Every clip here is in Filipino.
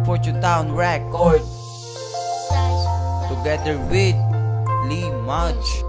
Fortune Town Record together with Lee Mudge.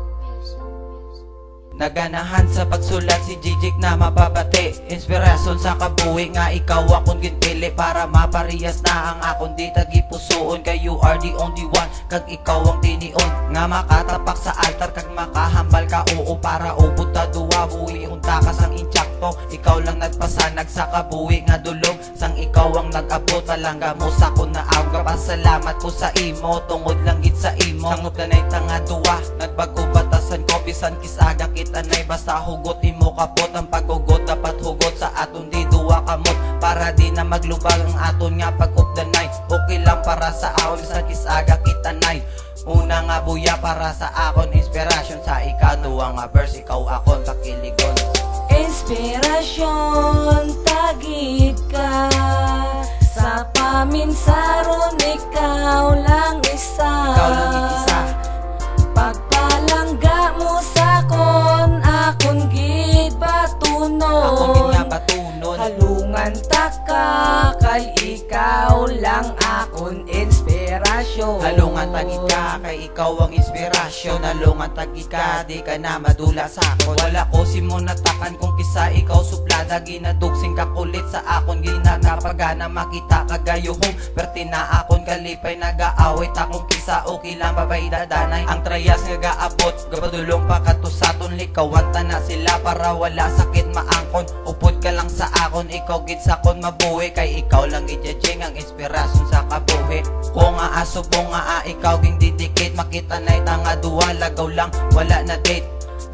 Naganahan sa pagsulat si Jijik na mababati, inspirasyon sa kabuhi nga ikaw akong ginpili para maparehas na ang akong di tagipusoon. Kay you are the only one, kag ikaw ang tinion nga makatapak sa altar kag makahambal ka oo para ubod ta duwa buhi unta ka sang intsakto. Ikaw lang nagpasanag sa kabuhi nga dulog sang ikaw ang nag-abot talangga mo sa kun na aga. Pasalamat ko sa imo tungod lang gid sa imo sangop na tanga duwa nagbago batasan ko bisan kisaga anay basta hugot imo kapot ang paghugot dapat hugot sa aton di duwa kamot para di na maglubag ang aton nga pag-updanay. Okay lang para sa aon sa kisaga kitanay. Una nga buya para sa akon inspirasyon sa ikaduwa nga verse ikaw akon kakiligon. Inspirasyon tagid ka sa paminsaron ikaw lang isa. Ikaw lang isa. Pagpalangga mo sa kon akon gid batunon. Akon gid nga batunon. Halungan ta ka kay ikaw lang akon inspirasyon. Halungan tagid ka kay ikaw ang inspirasyon. Halungan tagid ka di ka na madula sa akon. Wala ko simo natakan kung kisa ikaw suplada ginadugsing ka kulit sa akon ginagapagana makita kagayuhom perti na akon kalipay nagaaway ta kung kisa okay lang babay dadanay ang trayas nga gaabot gapadulong pa kato sa aton likawan ta na sila para wala sakit maangkon upod ka lang sa akon ikaw gid sa kon mabuhi kay ikaw lang gidjeng ang inspirasyon sa kabuhi. Kung aaso bong ikaw ging didikit makita nay tanga duwa lagaw lang wala na date.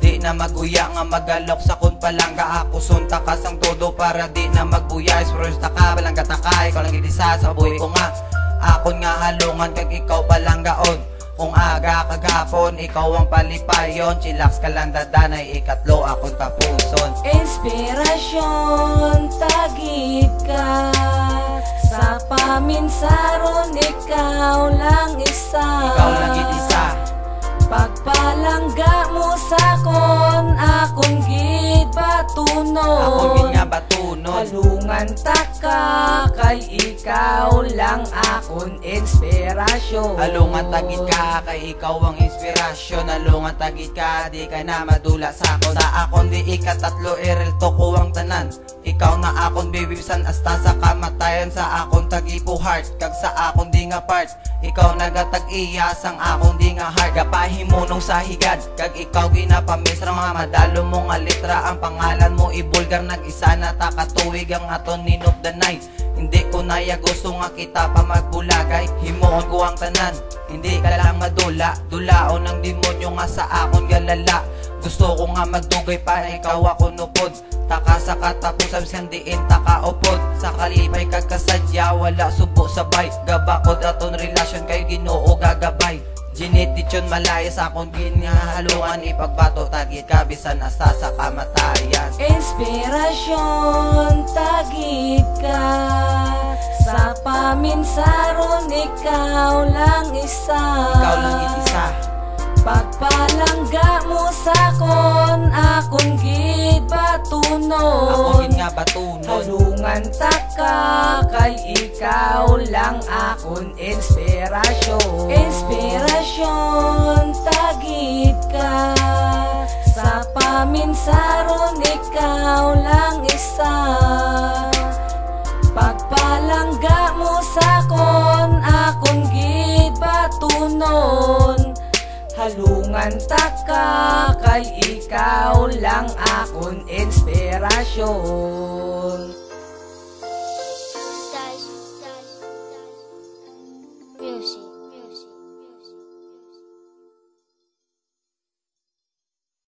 Di na maguya nga magalok sa kun palangga ako sunta ka sang todo para di na magbuya ispress ta ka balangga ta ka ikaw lang gidisa sa buhi ko nga akon nga halungan kag ikaw palanggaon. Kung aga kagapon ikaw ang palipayon chillax ka lang dadanay ikatlo akong kapuson. Inspirasyon tagid ka sa paminsaron ikaw lang isa. Ikaw lang isa. Pagpalangga mo sa kon akong gid batunon. Akong gid nga batunon. Halungan ta ka kay ikaw lang akon inspirasyon. Halungan tagid ka kay ikaw ang inspirasyon. Halungan tagid ka di ka na madula sa akon. Sa akon di ikatatlo erel to ko ang tanan. Ikaw na akon bibisan hasta sa kamatayan sa akon tagipo heart kag sa akon di nga part. Ikaw nagatag-iya sang akon di nga heart gapahimunong sa higad kag ikaw ginapamis ra mga madalo mo nga litra ang pangalan mo ibulgar nag-isa na ta katuig ang aton ninupdanay. Hindi ko naya gusto nga kita pa magbulagay himuon ko ang tanan hindi ka lang madula dulaon ng demonyo nga sa akon galala. Gusto ko nga magdugay para ikaw ako nupod taka sa katapusan sandiin taka upod sa kalipay kag kasadya wala subo sabay gabakod aton relasyon kay Ginoo gagabay. Ginititsyon malaya sa akong ginahalungan ipagbato tagid ka bisan hasta sa kamatayan. Inspirasyon tagid ka sa paminsaron ikaw lang isa. Ikaw lang isa. Pagpalangga mo sa kon akong gid batunon. Akong gid nga batunon. Halungan ta ka kay ikaw lang akon inspirasyon. Inspirasyon tagid ka sa paminsaron ikaw lang isa. Pagpalangga mo sa kon akong gid batunon. Halungan ta ka kay ikaw lang akon inspirasyon.